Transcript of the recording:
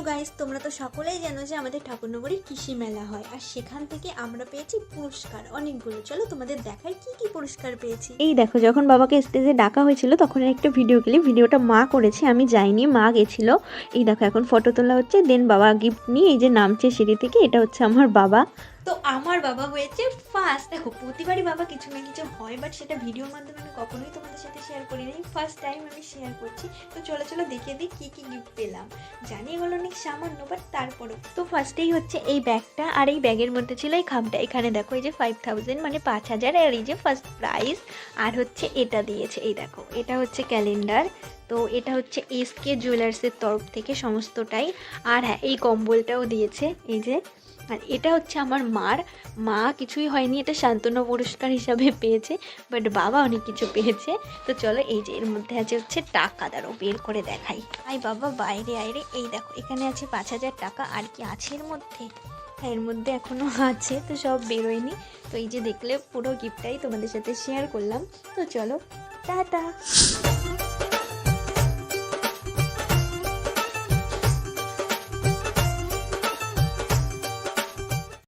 Guys, তোমরা তো সকলেই জানো যে আমাদের ঠাকুরনগরে কৃষি মেলা হয়, আর সেখান থেকে আমরা পেয়েছি পুরস্কার অনেকগুলো। চলো তোমাদের দেখাই কি কি পুরস্কার পেয়েছি। এই দেখো, যখন বাবাকে স্টেজে ডাকা হয়েছিল তখন একটা ভিডিও ক্লিপ, ভিডিওটা মা করেছে, আমি যাইনি, মা গেছিল। এই দেখো এখন ফটো তোলা হচ্ছে, দেন বাবা গিফট নিয়ে এই যে নামছে সিঁড়ি থেকে, এটা হচ্ছে আমার বাবা। তো আমার বাবা হয়েছে ফার্স্ট। দেখো প্রতিবারই বাবা কিছু না কিছু হয়, বাট সেটা ভিডিওর মাধ্যমে আমি কখনোই তোমাদের সাথে শেয়ার করি নাই, ফার্স্ট টাইম আমি শেয়ার করছি। তো চলো চলো দেখিয়ে দিই কী কী গিফট পেলাম। জানি এগুলো অনেক সামান্য, বাট তারপরেও। তো ফার্স্টেই হচ্ছে এই ব্যাগটা, আর এই ব্যাগের মধ্যে ছিল এই খামটা। এখানে দেখো এই যে 5000 মানে 5000, আর এই যে ফার্স্ট প্রাইজ। আর হচ্ছে এটা দিয়েছে, এই দেখো এটা হচ্ছে ক্যালেন্ডার। তো এটা হচ্ছে এসকে জুয়েলার্সের তরফ থেকে সমস্তটাই। আর হ্যাঁ, এই কম্বলটাও দিয়েছে এই যে। আর এটা হচ্ছে আমার মা কিছুই হয়নি, এটা সান্ত্বনা পুরস্কার হিসাবে পেয়েছে, বাট বাবা অনেক কিছু পেয়েছে। তো চলো, এই যে এর মধ্যে আছে হচ্ছে টাকা, দাঁড়াও বের করে দেখাই। আই বাবা বাইরে আইরে, এই দেখো এখানে আছে 5000 টাকা। আর কি আছে এর মধ্যে? হ্যাঁ, এর মধ্যে এখনও আছে, তো সব বেরোয়নি। তো এই যে দেখলে পুরো গিফটটাই তোমাদের সাথে শেয়ার করলাম। তো চলো টাটা।